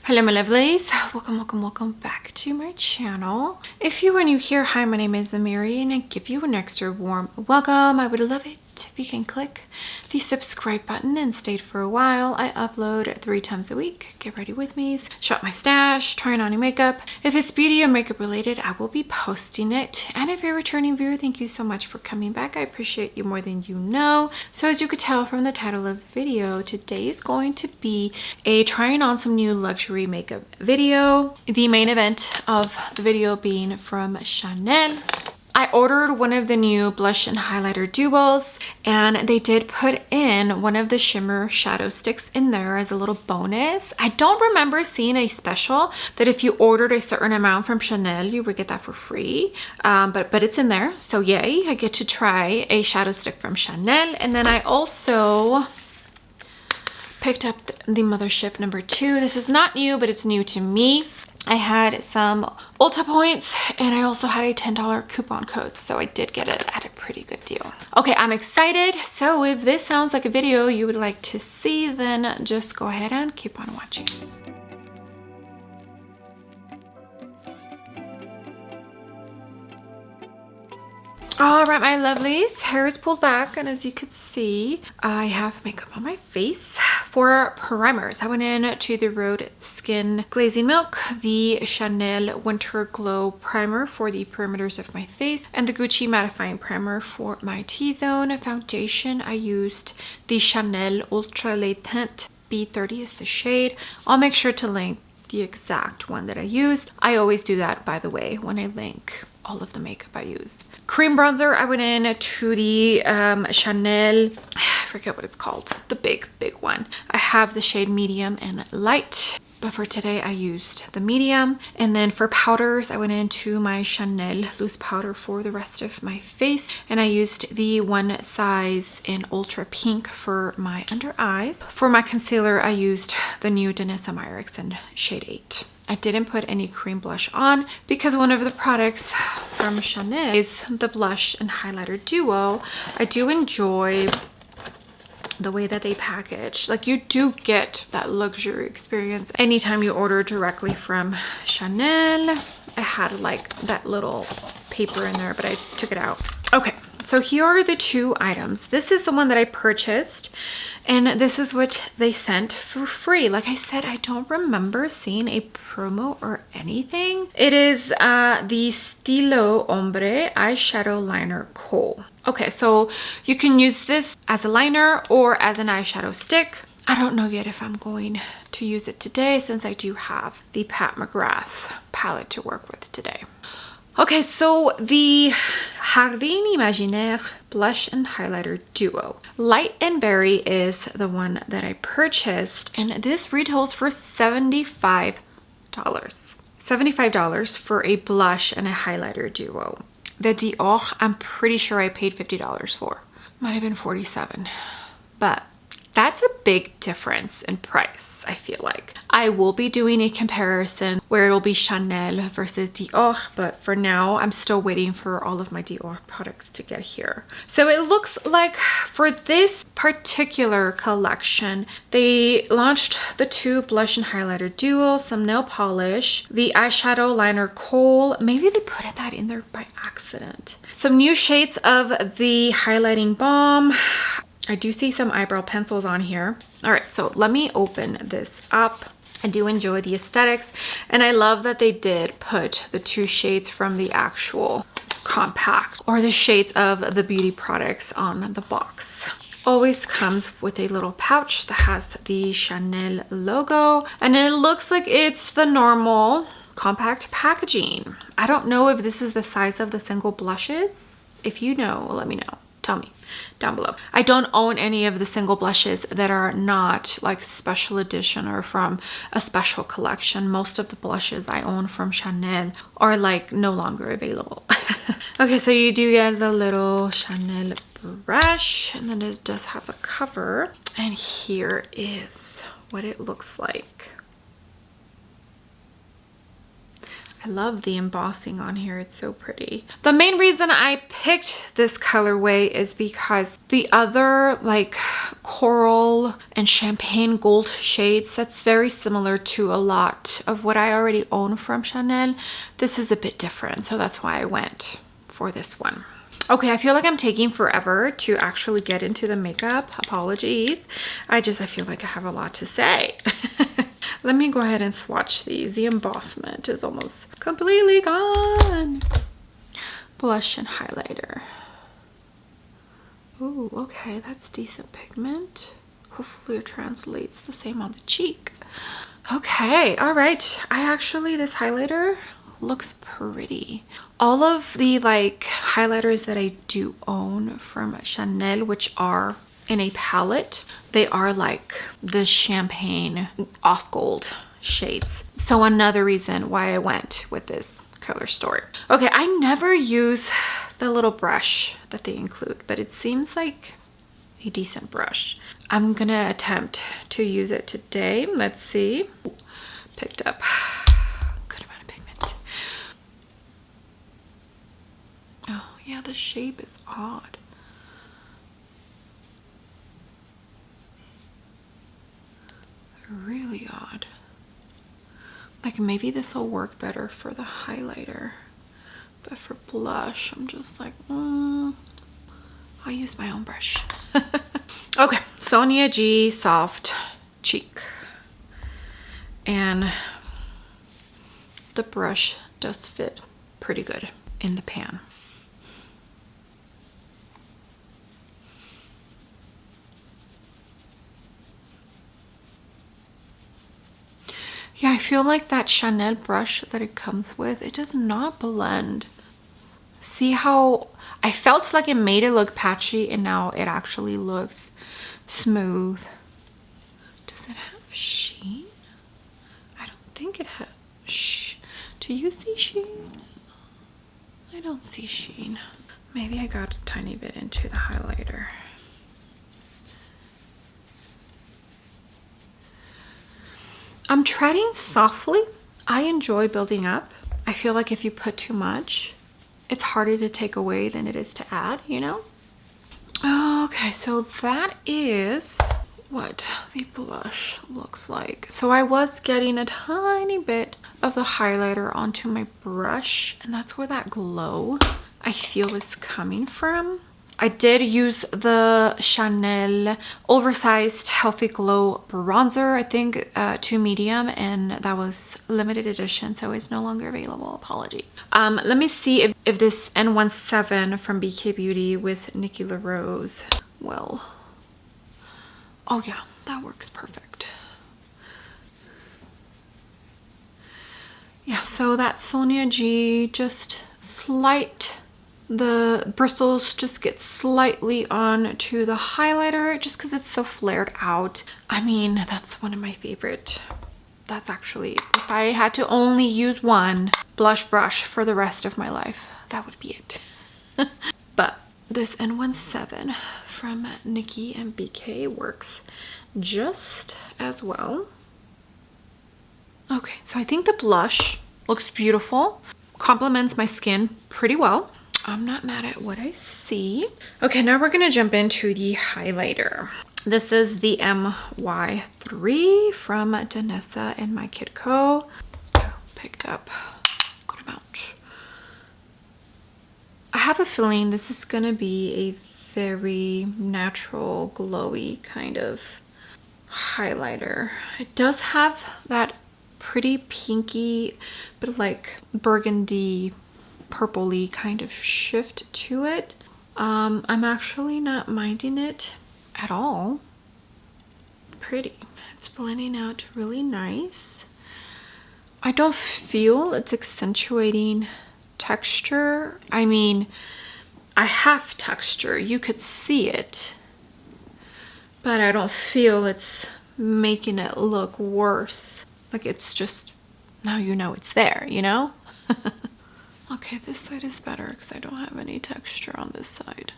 Hello my lovelies, welcome back to my channel. If you are new here, hi, my name is Amiri and I give you an extra warm welcome. I would love it if you can click the subscribe button and stay for a while. I upload 3 times a week. Get ready with me, shop my stash, trying on new makeup. If it's beauty or makeup related, I will be posting it. And if you're a returning viewer, thank you so much for coming back. I appreciate you more than you know. So as you could tell from the title of the video, today is going to be a trying on some new luxury makeup video. The main event of the video being from Chanel. I ordered one of the new blush and highlighter duos, and they did put in one of the shimmer shadow sticks in there as a little bonus. I don't remember seeing a special that if you ordered a certain amount from Chanel, you would get that for free. But it's in there, so yay, I get to try a shadow stick from Chanel. And then I also picked up the Mothership #2. This is not new, but it's new to me. I had some Ulta points and I also had a $10 coupon code, so I did get it at a pretty good deal. Okay, I'm excited. So if this sounds like a video you would like to see, then just go ahead and keep on watching. All right, my lovelies, hair is pulled back, and as you could see, I have makeup on my face. For primers, I went in to the Rhode Skin Glazing Milk, the Chanel Winter Glow Primer for the perimeters of my face, and the Gucci Mattifying Primer for my T-zone. Foundation, I used the Chanel Ultra Light Teint B30 is the shade. I'll make sure to link the exact one that I used. I always do that, by the way, when I link all of the makeup I use. Cream bronzer, I went in to the Chanel, I forget what it's called, the big one. I have the shade medium and light, but for today I used the medium. And then for powders, I went into my Chanel loose powder for the rest of my face, and I used the one size in ultra pink for my under eyes. For my concealer, I used the new Danessa Myricks in shade 8. I didn't put any cream blush on because one of the products from Chanel is the blush and highlighter duo. I do enjoy the way that they package. Like, you do get that luxury experience anytime you order directly from Chanel. I had like that little paper in there, but I took it out. Okay, so here are the 2 items. This is the one that I purchased, and this is what they sent for free. Like I said, I don't remember seeing a promo or anything. It is the Stilo Ombre Eyeshadow Liner Kohl. Okay, so you can use this as a liner or as an eyeshadow stick. I don't know yet if I'm going to use it today, since I do have the Pat McGrath palette to work with today. Okay, so the Jardin Imaginaire blush and highlighter duo. Light and Berry is the one that I purchased, and this retails for $75. $75 for a blush and a highlighter duo. The Dior, I'm pretty sure I paid $50 for. Might have been $47, but that's a big difference in price, I feel like. I will be doing a comparison where it'll be Chanel versus Dior, but for now, I'm still waiting for all of my Dior products to get here. So it looks like for this particular collection, they launched the 2 blush and highlighter duo, some nail polish, the eyeshadow liner Kohl. Maybe they put that in there by accident. Some new shades of the highlighting balm. I do see some eyebrow pencils on here. All right, so let me open this up. I do enjoy the aesthetics, and I love that they did put the 2 shades from the actual compact, or the shades of the beauty products, on the box. Always comes with a little pouch that has the Chanel logo, and it looks like it's the normal compact packaging. I don't know if this is the size of the single blushes. If you know, let me know. Tell me down below. I don't own any of the single blushes that are not like special edition or from a special collection. Most of the blushes I own from Chanel are like no longer available. Okay, so you do get the little Chanel brush, and then it does have a cover, and here is what it looks like. I love the embossing on here. It's so pretty. The main reason I picked this colorway is because the other like coral and champagne gold shades. That's very similar to a lot of what I already own from Chanel. This is a bit different, so that's why I went for this one. Okay, I feel like I'm taking forever to actually get into the makeup. Apologies. I feel like I have a lot to say. Let me go ahead and swatch these. The embossment is almost completely gone. Blush and highlighter. Oh, okay, that's decent pigment. Hopefully it translates the same on the cheek. Okay, all right. This highlighter looks pretty. All of the like highlighters that I do own from Chanel, which are in a palette, they are like the champagne off gold shades. So another reason why I went with this color story. Okay, I never use the little brush that they include, but it seems like a decent brush. I'm gonna attempt to use it today. Let's see. Picked up good amount of pigment. Oh yeah, the shape is odd. Really odd. Like maybe this will work better for the highlighter, but for blush I'm just like I'll use my own brush. Okay, Sonia G Soft Cheek, and the brush does fit pretty good in the pan. Yeah, I feel like that Chanel brush that it comes with, it does not blend. See how I felt like it made it look patchy, and now it actually looks smooth. Does it have sheen? I don't think it has. Do you see sheen? I don't see sheen. Maybe I got a tiny bit into the highlighter. I'm treading softly. I enjoy building up. I feel like if you put too much, it's harder to take away than it is to add, you know? Okay, so that is what the blush looks like. So I was getting a tiny bit of the highlighter onto my brush, and that's where that glow I feel is coming from. I did use the Chanel Oversized Healthy Glow bronzer, I think 2 medium, and that was limited edition, so it's no longer available. Apologies. Let me see if this N17 from BK Beauty with Nikki LaRose will. Oh yeah, that works perfect. Yeah, so that Sonia G, just slight. The bristles just get slightly onto the highlighter just because it's so flared out. I mean, that's one of my favorite. That's actually, if I had to only use one blush brush for the rest of my life, that would be it. But this N17 from Nikki and BK works just as well. Okay, so I think the blush looks beautiful, complements my skin pretty well. I'm not mad at what I see. Okay, now we're gonna jump into the highlighter. This is the MY3 from Danessa and My Kid Co. Picked up a good amount. I have a feeling this is gonna be a very natural, glowy kind of highlighter. It does have that pretty pinky, but like burgundy, purpley kind of shift to it. I'm actually not minding it at all. Pretty. It's blending out really nice. I don't feel it's accentuating texture. I mean, I have texture. You could see it, but I don't feel it's making it look worse. Like it's just, now you know it's there, you know? Okay, this side is better because I don't have any texture on this side.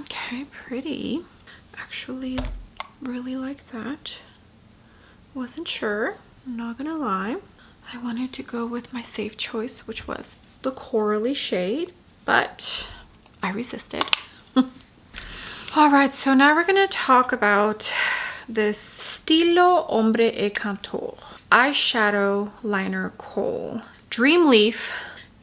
Okay, pretty. Actually, really like that. Wasn't sure, I'm not gonna lie. I wanted to go with my safe choice, which was the corally shade, but I resisted. All right, so now we're gonna talk about this Stilo Hombre et Cantor eyeshadow liner kohl. Dream Leaf.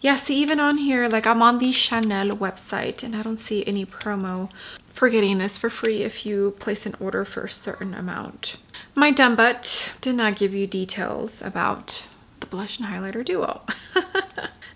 Yeah, see, even on here, like I'm on the Chanel website and I don't see any promo for getting this for free if you place an order for a certain amount. My dumb butt did not give you details about the blush and highlighter duo.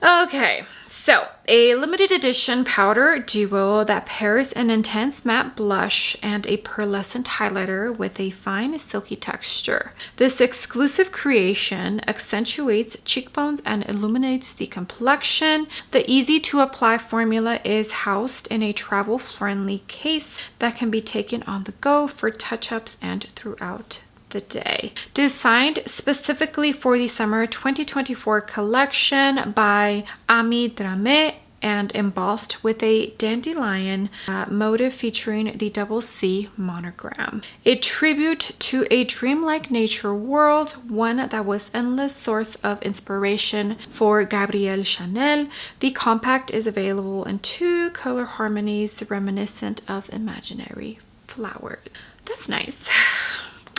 Okay, so a limited edition powder duo that pairs an intense matte blush and a pearlescent highlighter with a fine silky texture. This exclusive creation accentuates cheekbones and illuminates the complexion. The easy to apply formula is housed in a travel friendly case that can be taken on the go for touch-ups and throughout the day. Designed specifically for the summer 2024 collection by Ami Drame and embossed with a dandelion motif featuring the double C monogram. A tribute to a dreamlike nature world, one that was endless source of inspiration for Gabrielle Chanel. The compact is available in 2 color harmonies reminiscent of imaginary flowers. That's nice.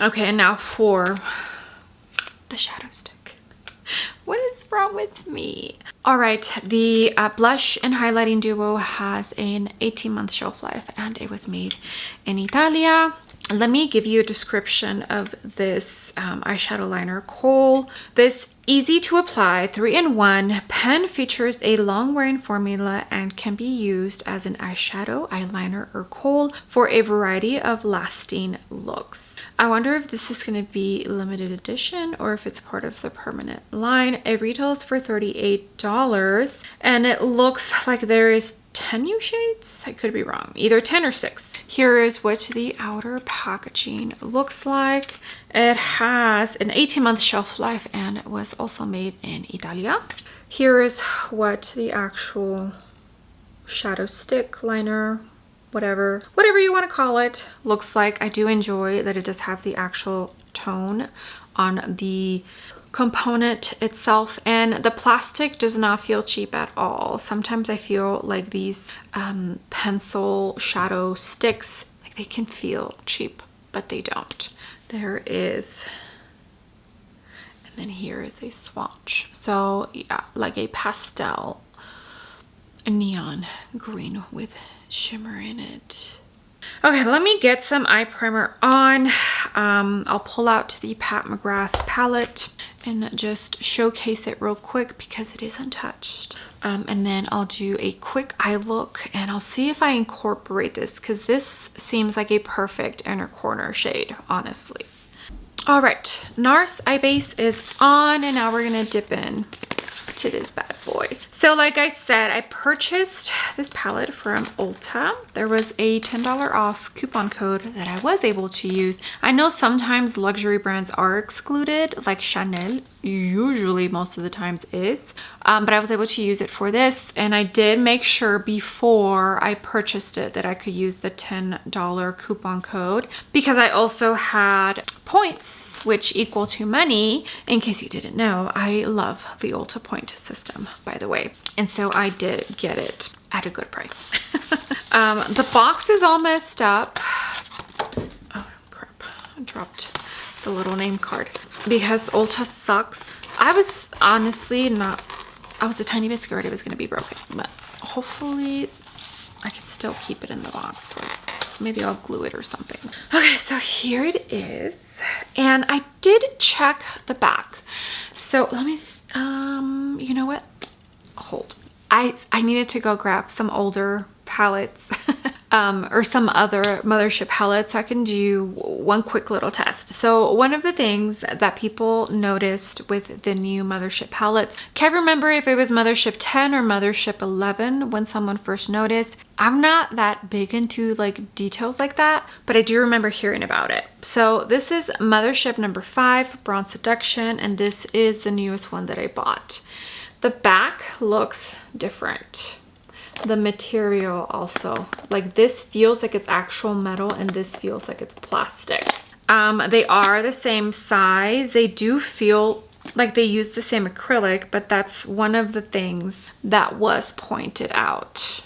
Okay, and now for the shadow stick. What is wrong with me? All right, the blush and highlighting duo has an 18-month shelf life and it was made in Italia. Let me give you a description of this eyeshadow liner kohl. This easy to apply 3-in-1 pen features a long wearing formula and can be used as an eyeshadow, eyeliner, or kohl for a variety of lasting looks. I wonder if this is going to be limited edition or if it's part of the permanent line. It retails for $38 and it looks like there is 10 new shades. I could be wrong, either 10 or 6. Here is what the outer packaging looks like. It has an 18-month shelf life and it was also made in Italia. Here is what the actual shadow stick, liner, whatever you want to call it, looks like. I do enjoy that it does have the actual tone on the component itself, and the plastic does not feel cheap at all. Sometimes I feel like these pencil shadow sticks, like they can feel cheap, but they don't. There is, and then here is a swatch. So yeah, like a pastel neon green with shimmer in it. Okay, let me get some eye primer on. I'll pull out the Pat McGrath palette and just showcase it real quick because it is untouched. And then I'll do a quick eye look and I'll see if I incorporate this because this seems like a perfect inner corner shade, honestly. All right, NARS eye base is on and now we're gonna dip in to this bad boy. So like I said, I purchased this palette from Ulta. There was a $10 off coupon code that I was able to use. I know sometimes luxury brands are excluded, like Chanel usually most of the times is, but I was able to use it for this, and I did make sure before I purchased it that I could use the $10 coupon code because I also had points which equal to money. In case you didn't know, I love the Ulta point system, by the way, and so I did get it at a good price. The box is all messed up. Oh crap, I dropped the little name card because Ulta sucks. I was honestly not, I was a tiny bit scared it was going to be broken, but hopefully I can still keep it in the box. Like maybe I'll glue it or something. Okay, so here it is, and I did check the back. So let me you know what, hold, I needed to go grab some older palettes or some other Mothership palettes so I can do one quick little test. So one of the things that people noticed with the new Mothership palettes, can't remember if it was Mothership 10 or Mothership 11 when someone first noticed. I'm not that big into like details like that, but I do remember hearing about it. So this is Mothership number 5, Bronze Seduction, and this is the newest one that I bought. The back looks different. The material also, like this feels like it's actual metal and this feels like it's plastic. They are the same size. They do feel like they use the same acrylic, but that's one of the things that was pointed out.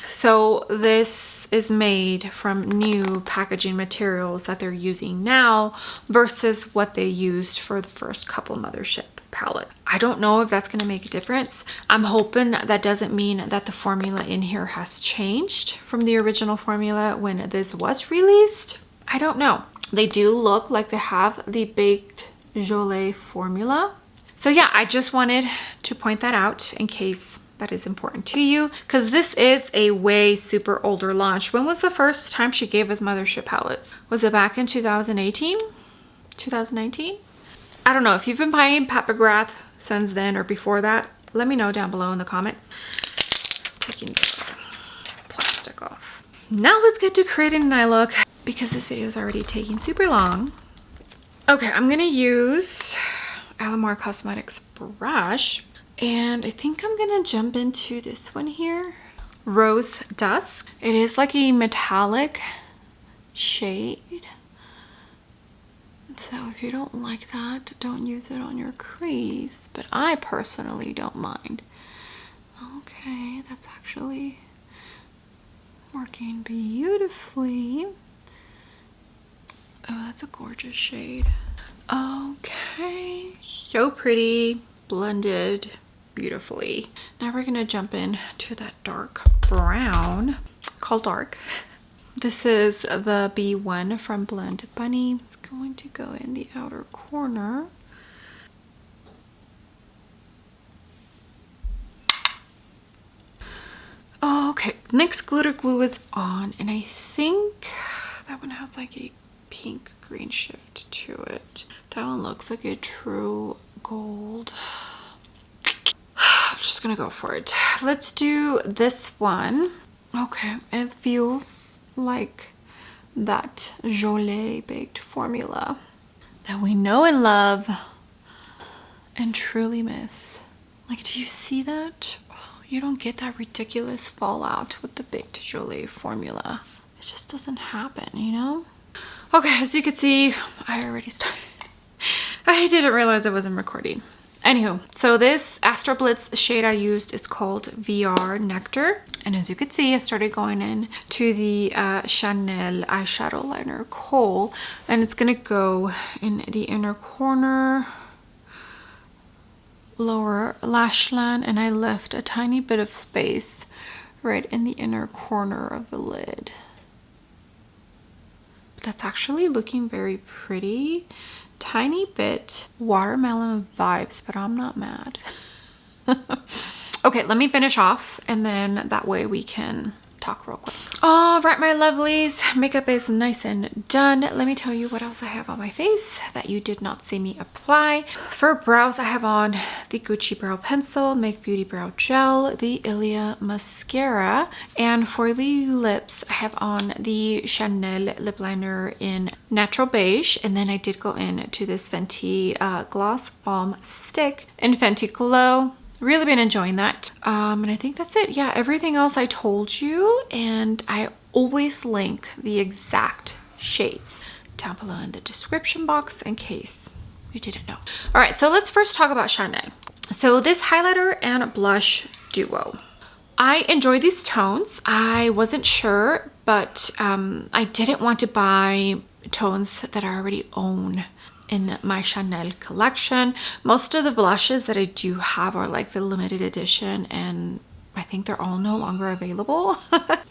So this is made from new packaging materials that they're using now versus what they used for the first couple Mothership palette. I don't know if that's going to make a difference. I'm hoping that doesn't mean that the formula in here has changed from the original formula when this was released. I don't know. They do look like they have the Baked Jolie formula. So yeah, I just wanted to point that out in case that is important to you, because this is a way super older launch. When was the first time she gave us Mothership palettes? Was it back in 2018? 2019? I don't know. If you've been buying Pat McGrath since then or before that, let me know down below in the comments. Taking the plastic off. Now let's get to creating an eye look, because this video is already taking super long. Okay, I'm gonna use Alamar Cosmetics brush, and I think I'm gonna jump into this one here, Rose Dusk. It is like a metallic shade, so if you don't like that, don't use it on your crease, but I personally don't mind. Okay, that's actually working beautifully. Oh, that's a gorgeous shade. Okay, so pretty, blended beautifully. Now we're gonna jump in to that dark brown, called Dark. This is the B1 from Blend Bunny. It's going to go in the outer corner. Okay, NYX glitter glue is on, and I think that one has like a pink green shift to it. That one looks like a true gold. I'm just gonna go for it. Let's do this one. Okay, it feels like that Jolie baked formula that we know and love and truly miss. Like, do you see that? You don't get that ridiculous fallout with the baked Jolie formula. It just doesn't happen, you know? Okay, as you can see, I already started. I didn't realize I wasn't recording. Anywho, so this Astro Blitz shade I used is called VR Nectar. And as you can see, I started going in to the Chanel eyeshadow liner Kohl, and it's gonna go in the inner corner, lower lash line, and I left a tiny bit of space right in the inner corner of the lid. But that's actually looking very pretty. Tiny bit watermelon vibes, but I'm not mad. Okay, let me finish off, and then that way we can talk real quick. All right, my lovelies, makeup is nice and done. Let me tell you what else I have on my face that you did not see me apply. For brows, I have on the Gucci Brow Pencil, Make Beauty Brow Gel, the Ilia Mascara, and for the lips, I have on the Chanel lip liner in Natural Beige, and then I did go in to this Fenty Gloss Balm Stick in Fenty Glow. Really been enjoying that. And I think that's it. Yeah, everything else I told you, and I always link the exact shades down below in the description box in case you didn't know. All right, so let's first talk about Chanel. So this highlighter and blush duo, I enjoy these tones. I wasn't sure, but I didn't want to buy tones that I already own in my Chanel collection. Most of the blushes that I do have are like the limited edition, and I think they're all no longer available.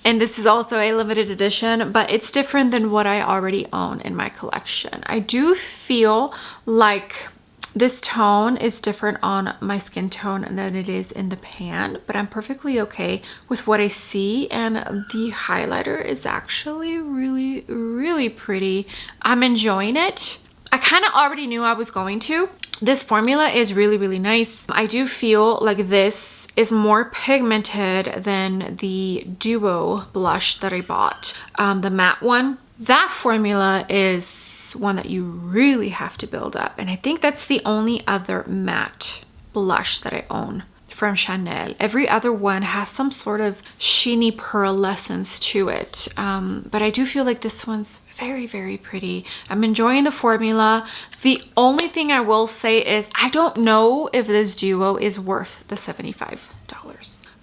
And this is also a limited edition, but it's different than what I already own in my collection. I do feel like this tone is different on my skin tone than it is in the pan, but I'm perfectly okay with what I see, and the highlighter is actually really, really pretty. I'm enjoying it. I kind of already knew I was going to. This formula is really, really nice. I do feel like this is more pigmented than the Duo blush that I bought, the matte one. That formula is one that you really have to build up, and I think that's the only other matte blush that I own from Chanel. Every other one has some sort of sheeny pearlescence to it, but I do feel like this one's very, very pretty. I'm enjoying the formula. The only thing I will say is I don't know if this duo is worth the $75,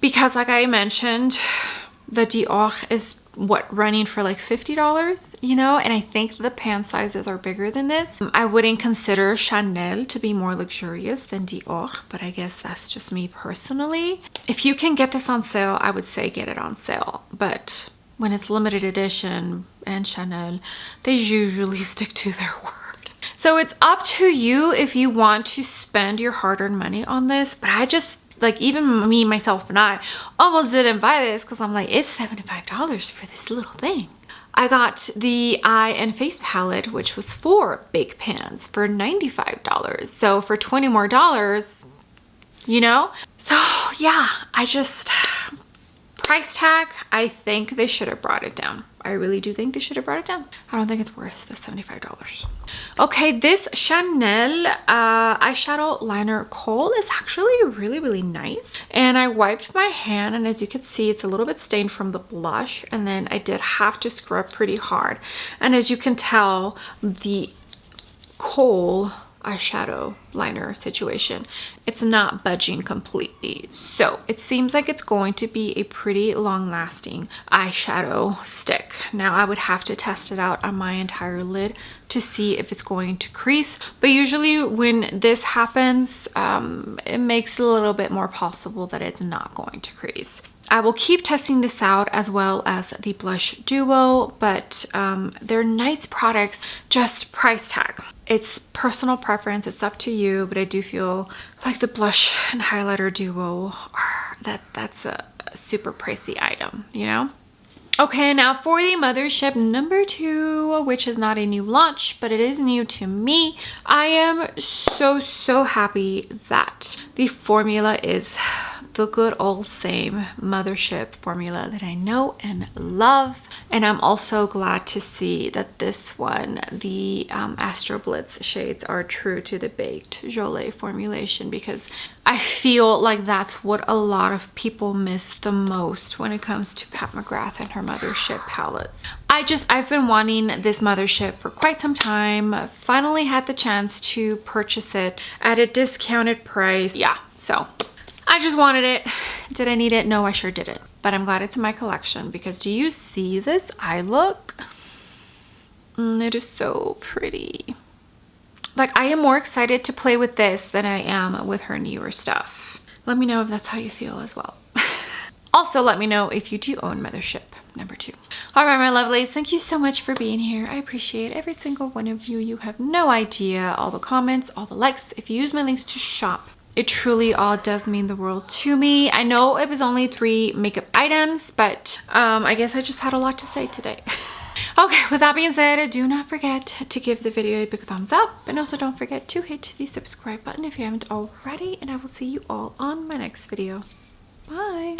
because like I mentioned, the Dior is what, running for like $50, you know, and I think the pan sizes are bigger than this. I wouldn't consider Chanel to be more luxurious than Dior, but I guess that's just me personally. If you can get this on sale, I would say get it on sale, but when it's limited edition and Chanel, they usually stick to their word. So it's up to you if you want to spend your hard-earned money on this, but I just, like, even me, myself, and I almost didn't buy this because I'm like, it's $75 for this little thing. I got the eye and face palette, which was 4 big pans for $95. So for $20 more, you know? So yeah, I just, price tag, I think they should have brought it down. I really do think they should have brought it down. I don't think it's worth the $75. Okay, this Chanel eyeshadow liner kohl is actually really, really nice. And I wiped my hand, and as you can see, it's a little bit stained from the blush. And then I did have to scrub pretty hard. And as you can tell, the kohl eyeshadow liner situation, it's not budging completely. So it seems like it's going to be a pretty long-lasting eyeshadow stick. Now I would have to test it out on my entire lid to see if it's going to crease, but usually when this happens, it makes it a little bit more possible that it's not going to crease. I will keep testing this out, as well as the blush duo, but they're nice products, just price tag. It's personal preference, it's up to you, but I do feel like the blush and highlighter duo that's a super pricey item, you know? Okay, now for the Mothership number 2, which is not a new launch, but it is new to me. I am so happy that the formula is the good old same Mothership formula that I know and love. And I'm also glad to see that this one, the Astro Blitz shades, are true to the Baked Jolie formulation, because I feel like that's what a lot of people miss the most when it comes to Pat McGrath and her Mothership palettes. I've been wanting this Mothership for quite some time. Finally had the chance to purchase it at a discounted price. Yeah, so I just wanted it. Did I need it? No, I sure didn't. But I'm glad it's in my collection, because do you see this eye look? It is so pretty. Like, I am more excited to play with this than I am with her newer stuff. Let me know if that's how you feel as well. Also, let me know if you do own Mothership number 2. All right, my lovelies, thank you so much for being here. I appreciate every single one of you. You have no idea. All the comments, all the likes. If you use my links to shop, it truly all does mean the world to me. I know it was only 3 makeup items, but I guess I just had a lot to say today. Okay, with that being said, do not forget to give the video a big thumbs up, and also don't forget to hit the subscribe button if you haven't already, and I will see you all on my next video. Bye!